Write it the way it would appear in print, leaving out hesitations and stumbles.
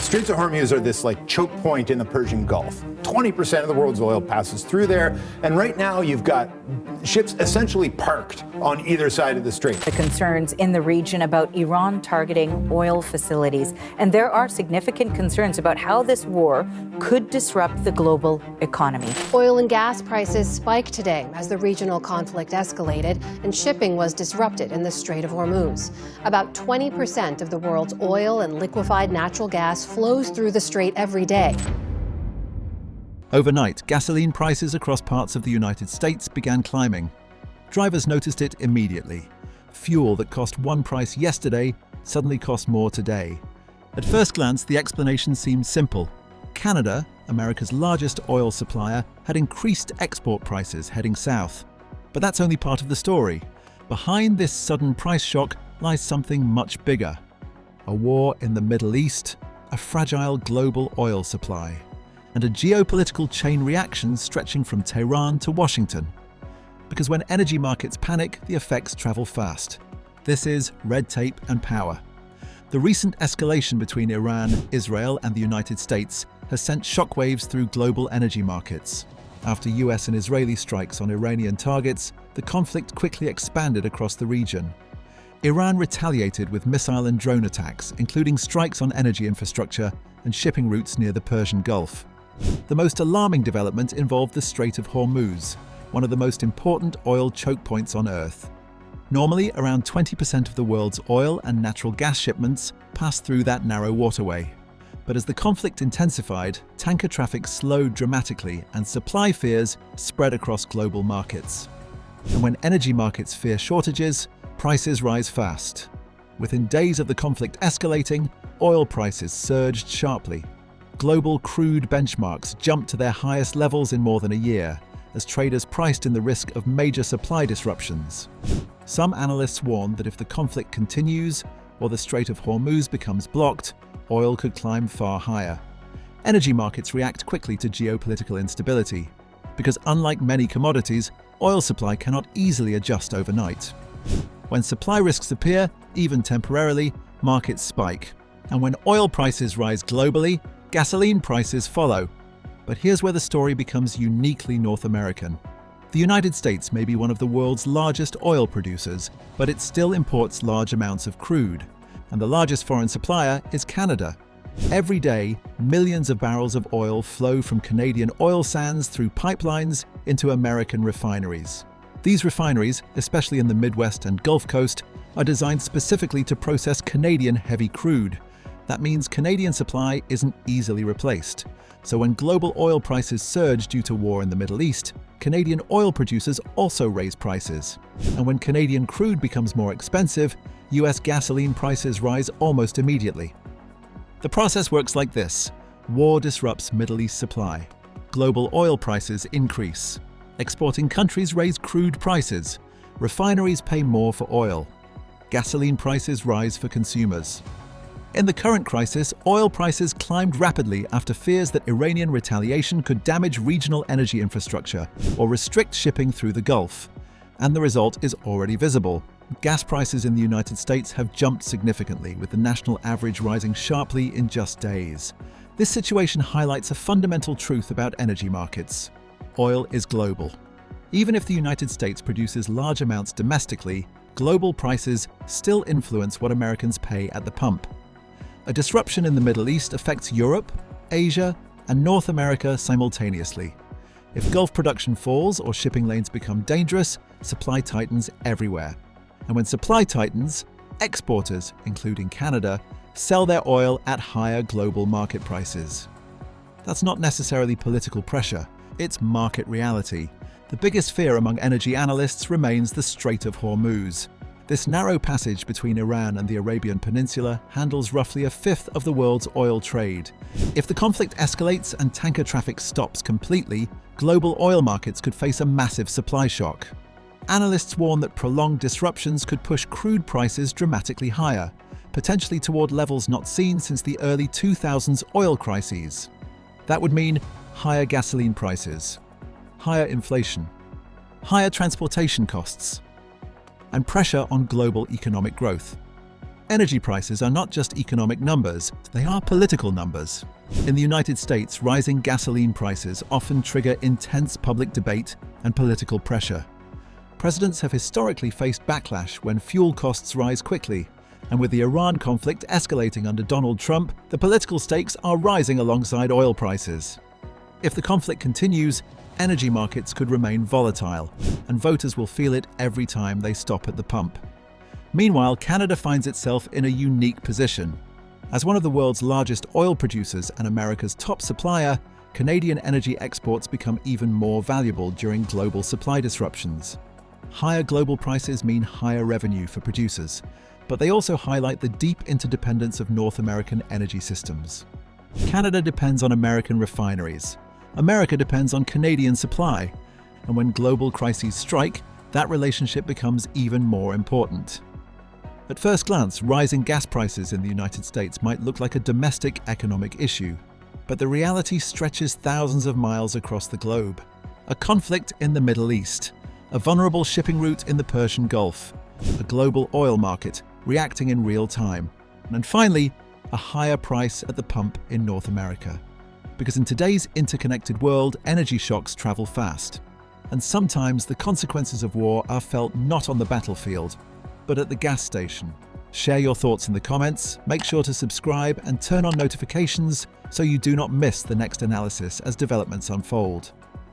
Straits of Hormuz are this choke point in the Persian Gulf. 20% of the world's oil passes through there, and right now you've got ships essentially parked on either side of the strait. The concerns in the region about Iran targeting oil facilities, and there are significant concerns about how this war could disrupt the global economy. Oil and gas prices spiked today as the regional conflict escalated and shipping was disrupted in the Strait of Hormuz. About 20% of the world's oil and liquefied natural gas flows through the strait every day. Overnight, gasoline prices across parts of the United States began climbing. Drivers noticed it immediately. Fuel that cost one price yesterday suddenly cost more today. At first glance, the explanation seemed simple. Canada, America's largest oil supplier, had increased export prices heading south. But that's only part of the story. Behind this sudden price shock lies something much bigger. A war in the Middle East, a fragile global oil supply, and a geopolitical chain reaction stretching from Tehran to Washington. Because when energy markets panic, the effects travel fast. This is red tape and power. The recent escalation between Iran, Israel, and the United States has sent shockwaves through global energy markets. After US and Israeli strikes on Iranian targets, the conflict quickly expanded across the region. Iran retaliated with missile and drone attacks, including strikes on energy infrastructure and shipping routes near the Persian Gulf. The most alarming development involved the Strait of Hormuz, one of the most important oil choke points on Earth. Normally, around 20% of the world's oil and natural gas shipments pass through that narrow waterway. But as the conflict intensified, tanker traffic slowed dramatically and supply fears spread across global markets. And when energy markets fear shortages, prices rise fast. Within days of the conflict escalating, oil prices surged sharply. Global crude benchmarks jumped to their highest levels in more than a year, as traders priced in the risk of major supply disruptions. Some analysts warn that if the conflict continues or the Strait of Hormuz becomes blocked, oil could climb far higher. Energy markets react quickly to geopolitical instability, because unlike many commodities, oil supply cannot easily adjust overnight. When supply risks appear, even temporarily, markets spike. And when oil prices rise globally, gasoline prices follow. But here's where the story becomes uniquely North American. The United States may be one of the world's largest oil producers, but it still imports large amounts of crude. And the largest foreign supplier is Canada. Every day, millions of barrels of oil flow from Canadian oil sands through pipelines into American refineries. These refineries, especially in the Midwest and Gulf Coast, are designed specifically to process Canadian heavy crude. That means Canadian supply isn't easily replaced. So when global oil prices surge due to war in the Middle East, Canadian oil producers also raise prices. And when Canadian crude becomes more expensive, US gasoline prices rise almost immediately. The process works like this. War disrupts Middle East supply. Global oil prices increase. Exporting countries raise crude prices. Refineries pay more for oil. Gasoline prices rise for consumers. In the current crisis, oil prices climbed rapidly after fears that Iranian retaliation could damage regional energy infrastructure or restrict shipping through the Gulf. And the result is already visible. Gas prices in the United States have jumped significantly, with the national average rising sharply in just days. This situation highlights a fundamental truth about energy markets. Oil is global. Even if the United States produces large amounts domestically, global prices still influence what Americans pay at the pump. A disruption in the Middle East affects Europe, Asia, and North America simultaneously. If Gulf production falls or shipping lanes become dangerous, supply tightens everywhere. And when supply tightens, exporters, including Canada, sell their oil at higher global market prices. That's not necessarily political pressure, it's market reality. The biggest fear among energy analysts remains the Strait of Hormuz. This narrow passage between Iran and the Arabian Peninsula handles roughly a fifth of the world's oil trade. If the conflict escalates and tanker traffic stops completely, global oil markets could face a massive supply shock. Analysts warn that prolonged disruptions could push crude prices dramatically higher, potentially toward levels not seen since the early 2000s oil crises. That would mean higher gasoline prices, higher inflation, higher transportation costs, and pressure on global economic growth. Energy prices are not just economic numbers, they are political numbers. In the United States, rising gasoline prices often trigger intense public debate and political pressure. Presidents have historically faced backlash when fuel costs rise quickly, and with the Iran conflict escalating under Donald Trump, the political stakes are rising alongside oil prices. If the conflict continues, energy markets could remain volatile, and voters will feel it every time they stop at the pump. Meanwhile, Canada finds itself in a unique position. As one of the world's largest oil producers and America's top supplier, Canadian energy exports become even more valuable during global supply disruptions. Higher global prices mean higher revenue for producers, but they also highlight the deep interdependence of North American energy systems. Canada depends on American refineries. America depends on Canadian supply. And when global crises strike, that relationship becomes even more important. At first glance, rising gas prices in the United States might look like a domestic economic issue, but the reality stretches thousands of miles across the globe. A conflict in the Middle East, a vulnerable shipping route in the Persian Gulf, a global oil market reacting in real time, and finally, a higher price at the pump in North America. Because in today's interconnected world, energy shocks travel fast, and sometimes the consequences of war are felt not on the battlefield, but at the gas station. Share your thoughts in the comments, make sure to subscribe and turn on notifications so you do not miss the next analysis as developments unfold.